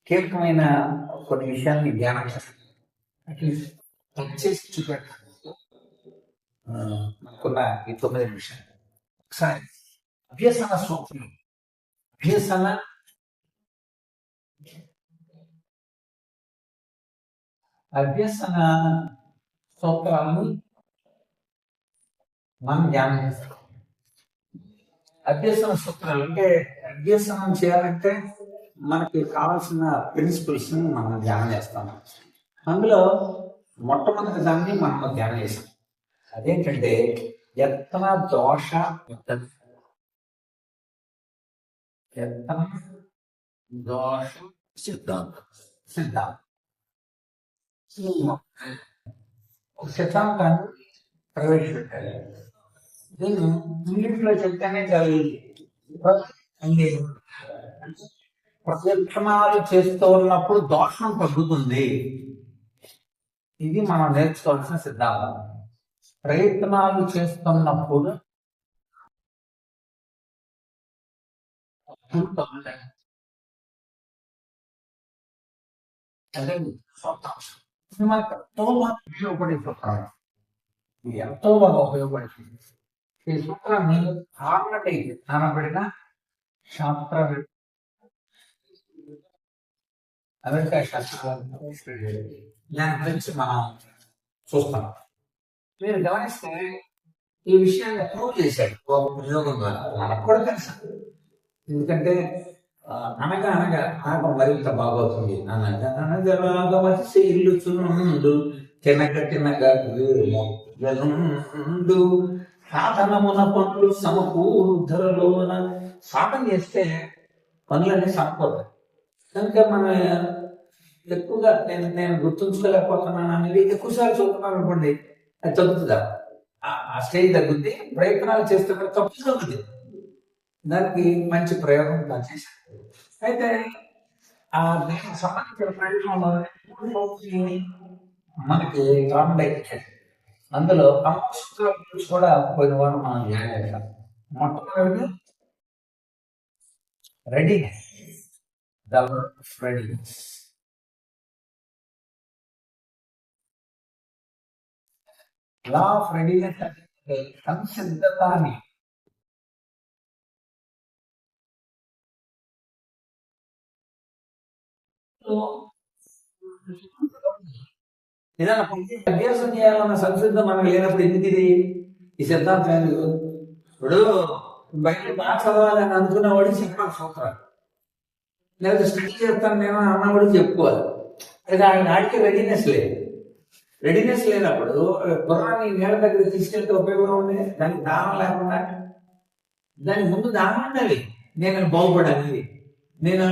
కీలకమైన కొన్ని విషయాల్ని ధ్యానం చేస్తాను. అట్లీస్ట్ టచ్ చేసి చూపెట్టాలి మనకున్న ఈ 9 నిమిషాలు. ఒకసారి అభ్యసన సూత్రం, అభ్యసన అభ్యసన సూత్రాలను మనం ధ్యానం చేస్తాం. అభ్యసన సూత్రాలు అంటే అభ్యసనం చేయాలంటే మనకి కావాల్సిన ప్రిన్సిపల్స్ ని మనం ధ్యానం చేస్తాం. అందులో మొట్టమొదటి దాన్ని మనం ధ్యానం చేస్తాం. అదేంటంటే యత్న దోష యత్న దోష సిద్ధాంతం. ఒక సిద్ధాంతాన్ని ప్రవేశపెట్టాలి. దీన్ని ఇంగ్లీష్లో చెప్తేనే చాలా ప్రయత్నాలు చేస్తూ ఉన్నప్పుడు దోషం తగ్గుతుంది. ఇది మనం నేర్చుకోవాల్సిన సిద్ధాంతం. ప్రయత్నాలు చేస్తున్నప్పుడు అదే మనకు ఎంతో బాగా ఉపయోగపడే సూత్రం. ఇది ఎంతో బాగా ఉపయోగపడుతుంది. ఈ సూత్రాన్ని ఆర్నటైజ్ అనబడిన శాస్త్రవేత్త అమెరికా శాస్త్రవేత్త దాని గురించి మనం చూస్తాం. మీరు గమనిస్తే ఈ విషయాన్ని ప్రూవ్ చేశాడు ఒక ప్రయోగం ద్వారా. మనకు కూడా తెలుసు, ఎందుకంటే అనగా అనగా నాకు మరింత బాగవుతుంది. అనగా అనగలాగా వచ్చి ఇల్లు చునుండు తినగ తినగ వేలుండు సాధనమున పనులు సమకూరు ధరలోన. సాధన చేస్తే పనులన్నీ సమకూడదు. కనుక మన ఎక్కువగా నేను గుర్తుంచుకోలేకపోతున్నాను అనేది ఎక్కువసార్లు చూస్తున్నాను అనుకోండి, అది తగ్గుతుందా? ఆ స్టేజ్ తగ్గుద్ది. ప్రయత్నాలు చేస్తే కూడా తప్పు తగ్గుద్ది. దానికి మంచి ప్రయోగం చేశాను. అయితే దీనికి సంబంధించిన ప్రయోగంలో మనకి కార్బన్ డైఆక్సైడ్, అందులో సూత్రాల గురించి కూడా పోయిన వారం మనం ధ్యానం చేశాం. మొట్టమొదటి readiness, readiness. Law of readiness అంటే సంసిద్ధత అని. ఏదైనా అభ్యాసం చేయాలన్న సంసిద్ధం మనకు లేనప్పుడు ఎందుకు ఈ సిద్ధాంతం ఎందుకు? ఇప్పుడు బయట బాగా చదవాలని అనుకున్నవాడు చెప్పాలి సూత్రాలు, లేదా స్టడీ చేస్తాను నేను అన్నవాడు చెప్పుకోవాలి. అది ఆడికి రెడీనెస్ లేదు. రెడీనెస్ లేనప్పుడు గుర్రాన్ని నేల దగ్గర తీసుకెళ్తే ఉపయోగం ఉంది. దానికి దానం లేకుండా, దానికి ముందు దానం ఉండాలి. నేను బాగుపడాలి, నేను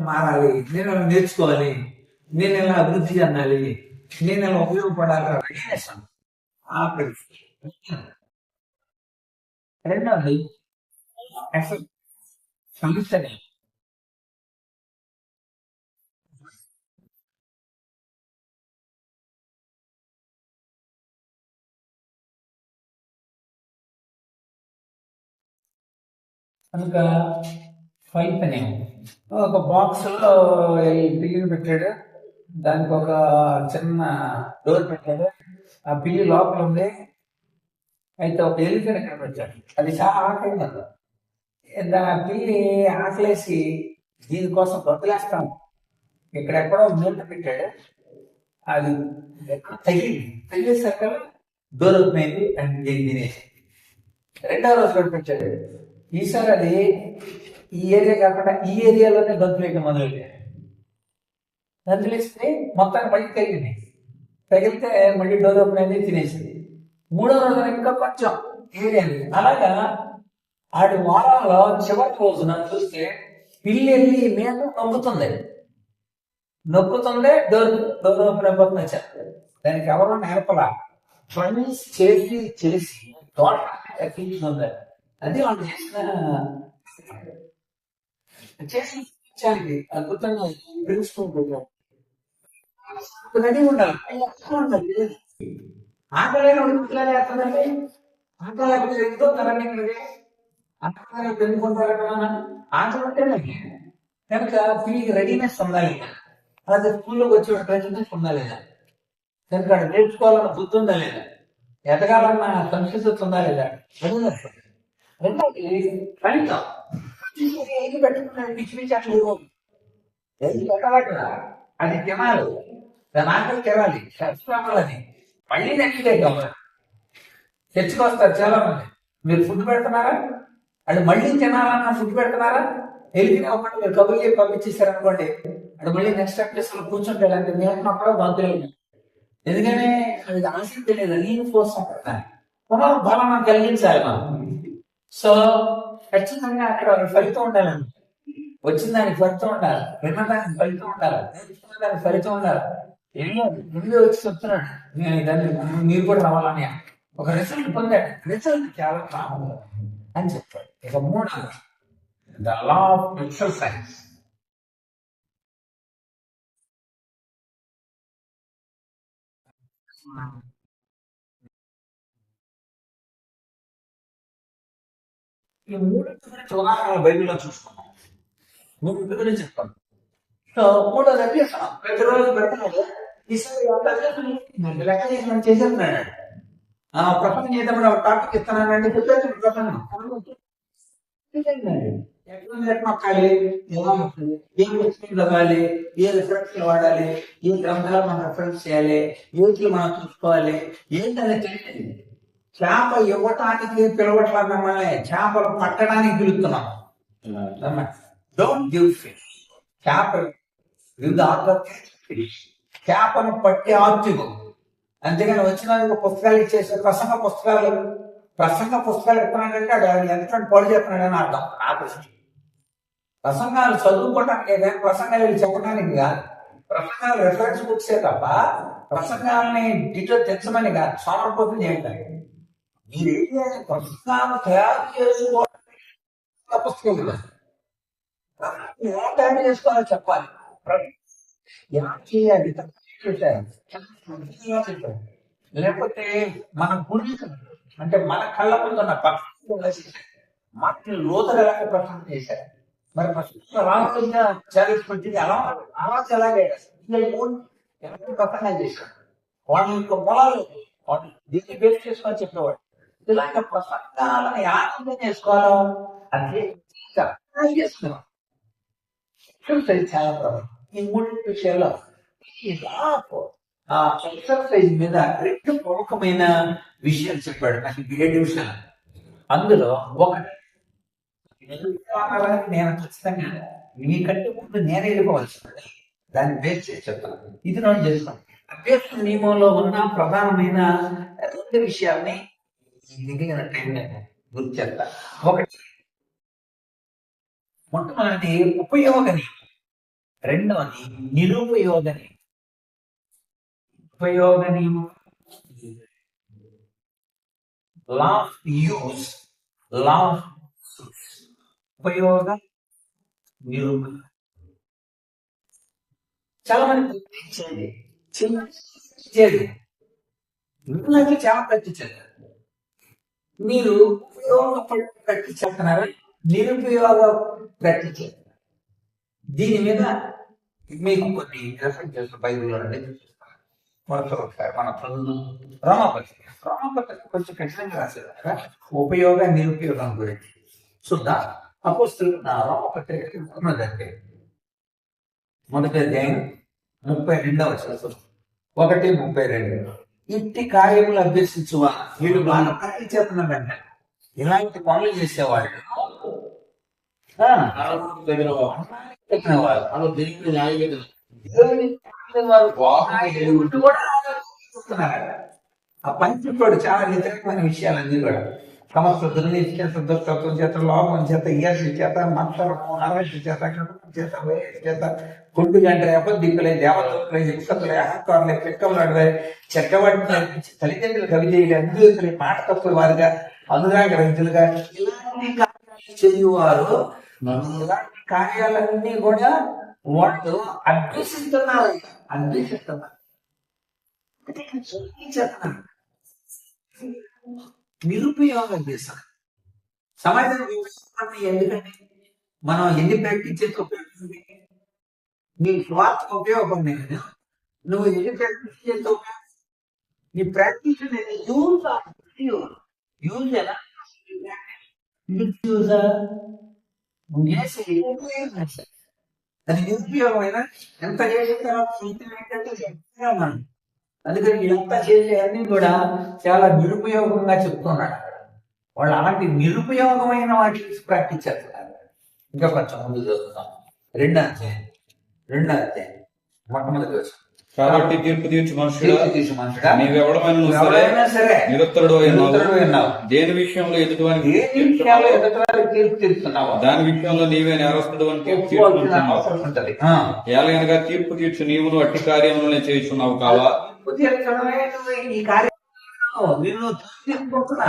మారాలి, నేను నేర్చుకోవాలి, నేను ఎలా అభివృద్ధి చెందాలి, నేను ఎలా ఉపయోగపడాలి. రెడీనెస్ రెండవది సమస్యనే. కనుక ఫలితనే ఒక బాక్స్ లో ఈ పిల్లిని పెట్టాడు, దానికి ఒక చిన్న డోర్ పెట్టాడు. ఆ పిల్లి లోపల ఉంది. అయితే ఒక ఎలుకని కనిపించాడు. అది చాలా ఆకలి. ఆ పిల్లి ఆకలేసి దీనికోసం బతులేస్తాం ఇక్కడెక్కడో మూట పెట్టాడు. అది తగిలేసాక డోర్ ఓపెన్ అయింది అండ్ దీన్ని తినేసి రెండవ రోజు కనిపించాడు. ఈసారి అది ఈ ఏరియా కాకుండా ఈ ఏరియాలోనే గంతులేక మొదలెట్టాడు. గంతులేస్తే మొత్తాన్ని పైకి తగిలింది. తగిలితే మళ్ళీ డోర్ ఓపెన్ అయింది, తినేసింది. మూడో రోజున ఇంకా కొంచెం ఏరియా. అలాగా ఆడి వారంలో చివరి రోజున చూస్తే పిల్లి వెళ్ళి మీద నొక్కుతుంది. డోర్ ఓపెన్ అయిపోతుంది వచ్చారు. దానికి ఎవరో నేర్పలా, ట్రైన్స్ చేసి చేసి తోట ఎక్కించుకుంది. అది వాళ్ళు చేసి అద్భుతంగా తెలుసుకుంటున్నాం. రెడీ ఉండాలి. ఆకలైన ఉడుకులేస్తుందండి. ఆకలి లేకపోతే ఎంతో తరండి. ఆకలి పెరుగుకుంటారు. ఆకలి ఉంటేనే కనుక పిల్లికి రెడీనెస్ ఉండాలి. అలాగే స్కూల్లోకి వచ్చి ప్రజెంటేషన్ ఉందా లేదా, సరిగ్గా నేర్చుకోవాలన్న బుద్ధి ఉందా లేదా, ఎదగాలన్న సంస్కృతి ఉందా లేదా, రెండోది ఫలితం. ఏది పెట్టుకున్నాడు పిచ్చి పిచ్చి అసలు ఏది పెట్టాలక్కడ, అది తినాలి, దాని ఆకలి తినాలి, చచ్చిపోవాలని మళ్ళీ నెక్స్ట్ డే కావాలి. తెచ్చుకొస్తారు చాలా మంది. మీరు ఫుడ్ పెడుతున్నారా, అది మళ్ళీ తినాలన్నా ఫుడ్ పెడుతున్నారా, వెళ్ళిన ఒకటి మీరు కబుర్లు చెప్పి పంపించేశారు అనుకోండి, అది మళ్ళీ నెక్స్ట్ ప్లేస్ లో కూర్చుంటాడు. అంటే నేను అప్పుడు బంతులు, ఎందుకని అది ఆసక్తి లేదు, నేను కోసం బలం కలిగించాలి మనం. సో ఖచ్చితంగా అక్కడ ఫలితం ఉండాలండి, వచ్చిన దానికి ఫలితం ఉండాలి, విన్నదానికి ఫలితం ఉండాలి, నేర్చుకున్న దానికి ఫలితం ఉండాలి. ఎన్నో వచ్చి చెప్తున్నాడు, నేను దాన్ని మీరు కూడా రావాలని ఒక రిజల్ట్ పొందాడు, రిజల్ట్ చాలా బాగుంది అని చెప్పాడు. ఇక మూడవ ద లా ఆఫ్ ఎక్సర్సైజ్. ఈ మూడింటి గురించి ఉదాహరణ బైబిల్లో చూసుకున్నాం, మూడింటి గురించి చెప్తాం. సో మూడోది అభ్యసనం, ప్రతిరోజు పెడుతున్నాడు. ఈసారి లెక్క చేసి మనం చేసేస్తున్నాడు. ప్రపంచం చేద్దామని ఒక టాపిక్ ఇస్తున్నానండి, చెప్పేసి ప్రపంచం ఎట్లా నొక్కాలి, ఎలా నొక్కాలి, ఏ పుస్తకం చదవాలి, ఏ రిఫరెన్స్ వాడాలి, ఏ గ్రంథాలు మనం రిఫరెన్స్ చేయాలి, ఏంటి మనం చూసుకోవాలి, ఏంటనే తెలియదు. చేప ఇవ్వటానికి పిలవట్లేదు మిమ్మల్ని, చేపలు పట్టడానికి పిలుస్తున్నాం. డోంట్ గివ్ ఫిష్, చేప వివిధ ఆర్డర్ ఫిష్, చేపను పట్టి ఆర్టిగు. అంతేగాని వచ్చిన పుస్తకాలు ఇచ్చేసి ప్రసంగ పుస్తకాలు ఎత్తున్నాడంటే అది ఎంతకంటే పాడు చేస్తున్నాడని అర్థం. ఆ ప్రసంగాలు చదువుకోవటానికి కానీ ప్రసంగాలు చెప్పడానికి కాదు, ప్రసంగాలు రెఫరెన్స్ బుక్సే తప్ప ప్రసంగాలని డీటెయిల్ తెచ్చమని కాదు, సోమరపోతుంది ఏంటంటే మీరు ప్రసంగాలు తయారు చేసుకోవడం పుస్తకం ఎలా తయారు చేసుకోవాలో చెప్పాలి, ఎలా చేయాలి చెప్పారు. లేకపోతే మన పూర్వీకులు అంటే మన కళ్ళ ముందు ఉన్న పక్షులు మాటలు లోతుగా ప్రసంగం చేశారు. మరి రామకృష్ణ చారిస్పట్టింది ఎలా ఎలాగే ప్రసంగం చేశారు. వాళ్ళ యొక్క పొలాలు దీన్ని బేస్ చేసుకొని చెప్పేవాడు. ఇలాగ ప్రసంగాలను ఆనందం చేసుకోవాలో అంటే చేసుకున్నాం. చాలా ప్రభావం ఈ మూడు విషయాల్లో ఎక్సర్సైజ్ మీద రెండు ప్రముఖమైన విషయాలు చెప్పాడు, నాకు 7 విషయాలు. అందులో ఒకటి నేను ఖచ్చితంగా మీకంటే ముందు నేను వెళ్ళిపోవాల్సి దాన్ని బేస్ చేసి చెప్తాను. ఇది నోట్ చేసుకోండి. అభ్యాస నియమంలో ఉన్న ప్రధానమైన 2 విషయాల్ని మిగిలిన టైంలో గుర్తు చేస్తా. ఒకటి మొట్టమొదటి ఉపయోగ నియమం, రెండవది నిరుపయోగ నియమం. ఉపయోగ నియమం, law of use, law of ఉపయోగ నిరుపయోగ. చాలా మంది ఇచ్చేది చాలా ప్రకటించారు. మీరు ఉపయోగ ప్రకటించేస్తున్నారా, నిరుపయోగ ప్రకటించారు. దీని మీద మీకు కొన్ని రెఫరెన్సెస్ బైబిల్లో ఒకసారి మన రోమపత్రిక కొంచెం కఠినంగా రాశారు కదా ఉపయోగ నిరుపయోగం గురించి. చూద్దాం. అపోస్తలుడు రోమపత్రిక మొదటి అధ్యాయం 32వ వచనం, 1:32. ఇట్టి కార్యములు అభ్యసించువా, వీళ్ళు బాగా ప్రకటించేస్తున్నారంట. ఇలాంటి పనులు చేసేవాళ్ళు ఆ పని చెప్పాడు. చాలా వ్యతిరేకమైన విషయాలన్నీ కూడా సమస్త దుర్నీతి చేత, దుష్టత్వం చేత, లోపం చేత, ఇయర్స్ చేత, మత్సరము, నరవేష చేత, చేత, చేత, గుడ్డు గంటలే, అబద్ధికులే, దేవతలే, హింసకులే, అహంకారులే, పిక్కలాడులే, చెక్కబడిన తల్లిదండ్రులు కవిజయులే, అద్భుతులే, మాట తప్పుల వారుగా, అనురాగ రహితులుగా ఇలాంటి కార్యాలు చేయువారు. ఇలాంటి కార్యాలన్నీ కూడా వాళ్ళు అభ్యసిస్తున్నారు. నిరుపయోగం చేస్తాం. సమాజం ఎందుకంటే మనం ఎన్ని ప్రాక్టీస్ చేసి ఉపయోగిస్తుంది, నీ స్వార్థ ఉపయోగం నేను నువ్వు ఎడ్యుకేషన్ నీ ప్రాక్టీస్ అనేది యూజ్ యూజ్ ఎలా యూజ్ అది నిరుపయోగమైన ఎంత చేసిన తర్వాత ఫలితం ఏంటంటే చెప్తున్నాను. అందుకని వీళ్ళంతా చేసేవన్నీ కూడా చాలా నిరుపయోగంగా చెప్తున్నాడు. వాళ్ళు అలాంటి నిరుపయోగమైన వాటిని ప్రాక్టీస్ చేస్తున్నారు. ఇంకా కొంచెం ముందు చదువుతాం. రెండో అధ్యాయం మొట్టమొదటి వచ్చి కాబట్టి తీర్పు తీర్చు మనుషుడా నీవెవడమైనా సరే నిరుత్తరుడు నిరుత్తరుడు దేని విషయంలో ఎదుటివానికి తీర్పు తీరుతున్నావు, దాని విషయంలో నీవే నేరస్తుడు అని తీర్పు తీర్చుకుంటున్నావు. ఎలాగనగా తీర్పు తీర్చు నీవును అట్టి కార్యములనే చేస్తున్నావు కావా? ఈ కార్యం నిన్ను తీసుకుంటున్నా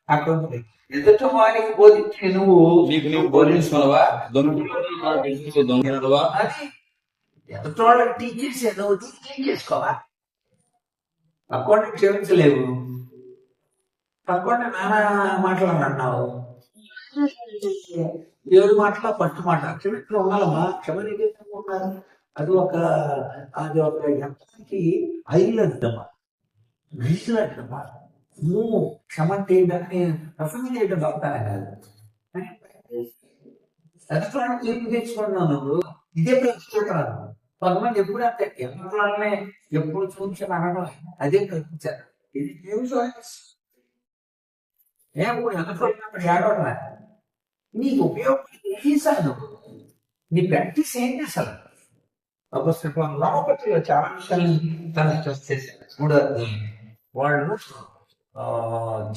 అక్కడ ఎదుటి వారికి బోధించి నువ్వు నీకు బోధించుకున్నావా? దొంగ అది ఎదుటి వాళ్ళకి టీచ్ చేసే నువ్వు టీచ్ చేసుకోవా? పక్కోడిని క్షమించలేవు, పక్కోడిని నానా మాటలు అన్నావు, 7 మాటల పట్టు మాట క్షమించడం ఉండాలమ్మా. క్షమని అది ఒక ఎంతకి ఐలమ్మా, వీసులమ్మా. నువ్వు క్షమ చేయడాన్ని రసం చేయడం తప్పుతానే కాదు. ఎదుటి తీర్పు తెచ్చుకున్నావు నువ్వు, ఇదే ప్రయత్నిస్తున్నాను. కొంతమంది ఎప్పుడు అంతే ఎదుటి ఎప్పుడు చూపించిన అనడం అదే కల్పించారు. ఇది ఏమో ఎదుటి ఏడవడా నీకు ఉపయోగం నీ ప్రాక్టీస్ ఏం చేశారు? లోపతిలో చాలా విషయాలు చేశారు. చూడాలి వాళ్ళు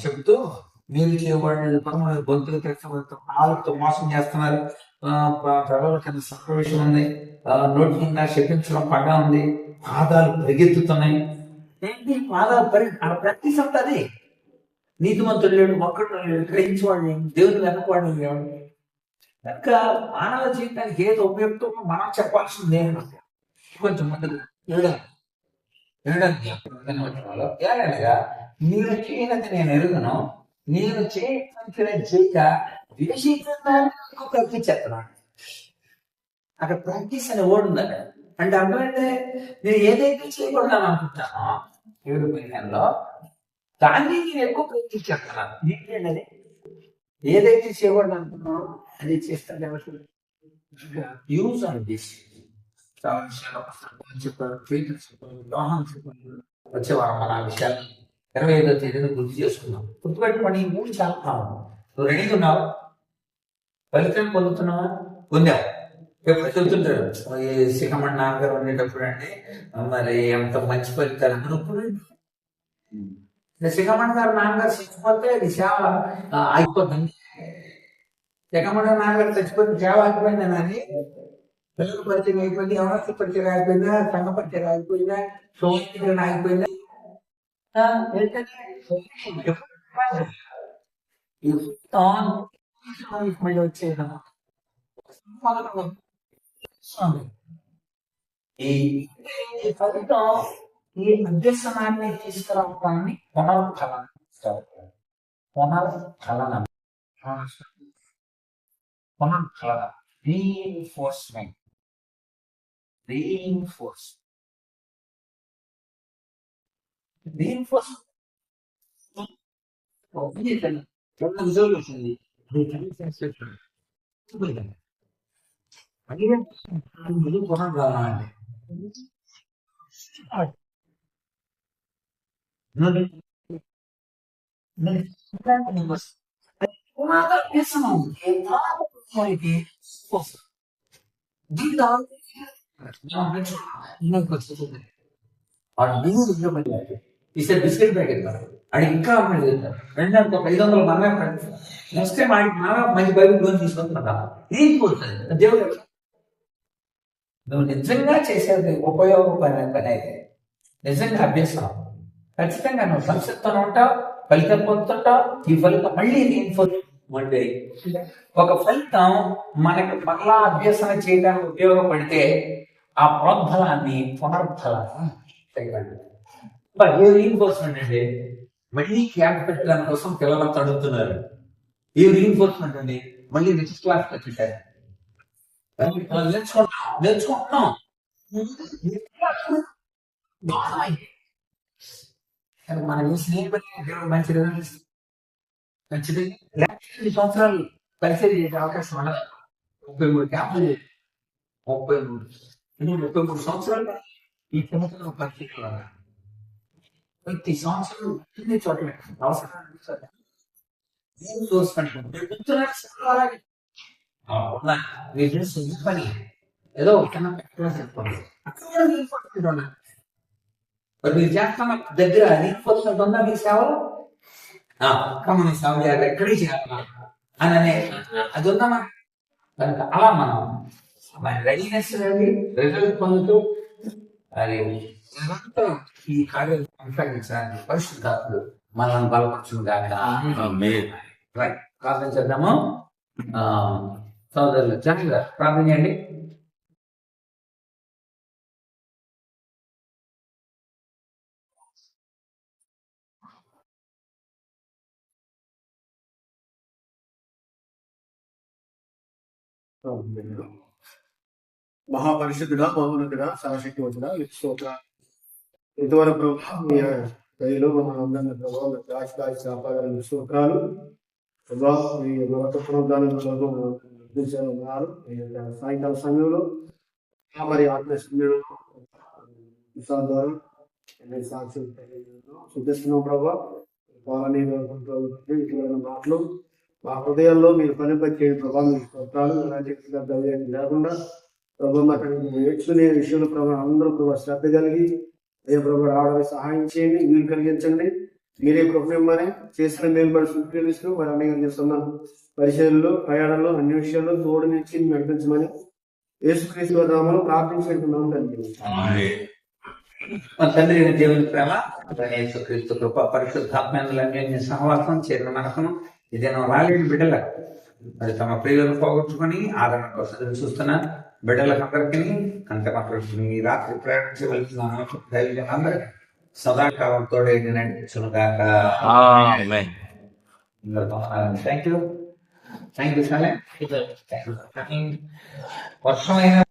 చెబుతూ మీరు చేయబడిన గొంతులు ఆలతో మోసం చేస్తున్నారు, ప్రజల కింద సర్వవిషయం ఉంది, నోటి కింద శపించడం పడ్డా ఉంది, పాదాలు పరిగెత్తుతున్నాయి. ఏంటి పాదాలు ప్రాక్టీస్ ఉంటుంది. నీతిమంతుడు లేడు, మొక్కడు లేడు, గ్రహించేవాడు లేడు, దేవుని వెనకవాడు లేడు. కనుక మానవ జీవితానికి ఏదో ఉపయోగం మనం చెప్పాల్సింది నేను కొంచెం ముందుకు ఏడనగా మీరు చేయనది నేను ఎరుగును, నేను చేయక ప్రయత్నించేస్తున్నాను. అక్కడ ప్రాక్టీస్ అనే వర్డ్ ఉంది అక్కడ. అంటే అర్థమంటే నేను ఏదైతే చేయకూడదు అనుకుంటానో 7 పదిహేనులో దాన్ని నేను ఎక్కువ ప్రయత్నించేస్తున్నాను. ఏంటంటే ఏదైతే చేయకూడదు అనుకున్నానో అది చేస్తాను. యూజ్ ఆన్ దిస్ చెప్పారు, దోహం చెప్పారు. వచ్చేవారం మన ఆ విషయాలు 25వ తేదీన గుర్తు చేసుకున్నాం. గుర్తుపెట్టుకోండి, ఈ 3 చాలా కావాలి. నువ్వు రెడీగా ఉన్నావా? ఫలితం పొందుతున్నావా? పొందావు. ఎప్పుడు చెబుతుంటాడు శిఖమణి నాన్నగారు ఉండేటప్పుడు అండి, మరి ఎంత మంచి ఫలితాలు అన్నప్పుడు శిఖమణి గారు నాన్నగారు చచ్చిపోతే అది సేవ అయిపోతుంది. శిఖమణి నాన్నగారు చచ్చిపోతే సేవ అయిపోయింది అని తెలుగు పరిచయం అయిపోయింది, ఎవరో పరిచయం ఆగిపోయిందా, సంఘ పరిచయం ఆగిపోయిందా, సోదరి ఆగిపోయిందా, మళ్ళీ వచ్చేదా ఈ ఫలితం ఈ అభ్యసనాన్ని తీసుకురావడాన్ని పునర్ఫలనం reinforcement. Resolution. బిస్కెట్ ప్యాకెట్ అది ఇంకా రెండంటే 500 మంది నెక్స్ట్ టైం ఆడికి మంచి బైబిల్ లోన్ తీసుకుంటున్నా పోతుంది దేవుడు. నువ్వు నిజంగా చేసేది ఉపయోగపడిన పని అయితే నిజంగా అభ్యసనం ఖచ్చితంగా నువ్వు సంసిద్ధంగా ఉంటావు, ఫలితం పొందుతుంటావు. ఈ ఫలితం మళ్ళీ రీఇన్ఫోర్స్మెంట్. ఒక ఫలితం మనకి మళ్ళా అభ్యసన చేయడానికి ఉపయోగపడితే ఆ ప్రోద్బలాన్ని పునర్ఫలాన్ని చేయగలరు. ఏ రీఇన్ఫోర్స్మెంట్ అండి? మళ్ళీ క్యాంప్ పెట్టడానికి కోసం పిల్లలంతా అడుగుతున్నారు. ఏ రీఇన్ఫోర్స్మెంట్ అండి? మళ్ళీ నెక్స్ట్ క్లాస్ పెట్టారు. నేర్చుకుంటున్నాం మనం స్నేహితులు మంచి మంచిది 2 సంవత్సరాలు పరిచయం చేసే అవకాశం ఉండదు. 33 క్యాంపులు 33 సంవత్సరాలు ఈ కింద పరిస్థితులు ప్రతి సంవత్సరం అన్ని చోట్ల అవసరం పని ఏదో చెప్పండి మీరు చేస్తున్న దగ్గర నీకు ఉందా మీ సేవలు కమని సేవ చేయాలి ఎక్కడికి చేయాలి అని అది ఉందమ్మా అలా మనం మన రెడీనెస్ రిజల్ట్ పొందుతూ అది ఈ కార్యం కొనసాగించడానికి పరిశుద్ధాత్ముడు మనల్ని బలపరచును గాక. రైట్, ప్రార్థన చేద్దాము. సోదరులు చక్కగా ప్రార్థన చేయండి. మహాపరిశుద్ధుడా, మహోన్నతుడా, సర్వశక్తివంతుడా, స్తోత్ర ఇంతవరకు మీ దయలో మమ్మల్ని ప్రభావం కాపాడాలని స్తోత్రాలు. మీ ఉన్నారు సాయంకాల సమయంలో మరి ఆత్మీయులు ద్వారా సాక్షి చూపిస్తున్నాం ప్రభావ. వాళ్ళని మాటలు మా హృదయాల్లో మీరు పనిపట్టే ప్రభావం మీ స్తోత్రాలు లేకుండా ప్రభావ నేర్చుకునే విషయంలో ప్రభావం అందరూ ప్రభావ శ్రద్ధ కలిగి ఏ ప్రభావ రావడానికి సహాయం చేయండి, వీలు కలిగించండి. మీరే ప్రభుత్వమని చేసిన మేలుబడి స్వీకరిస్తూ మరి అనేక చేస్తున్న పరిచయంలో ప్రయాణంలో అన్ని విషయాల్లో తోడు నుంచి నడిపించమని యేసుక్రీస్తు నామములో ప్రార్థించుకుంటున్నాం తండ్రి దేవుని ప్రేమ యేసుక్రీస్తు కృప పరిశుద్ధాత్మ సహవాసం చేరిన మనకును ఇదేనో రాలేని బిడ్డల మరి తమ ప్రియులను పోగొట్టుకుని ఆదరణ కోసం చూస్తున్న బిడ్డలకు అందరికీ అంతమాత్రం ఈ రాత్రి ప్రయాణించవలసిన అందరికీ సదాకాలంతో నడిపించుగాక. థ్యాంక్ యూ సాలే. వర్షం అయినా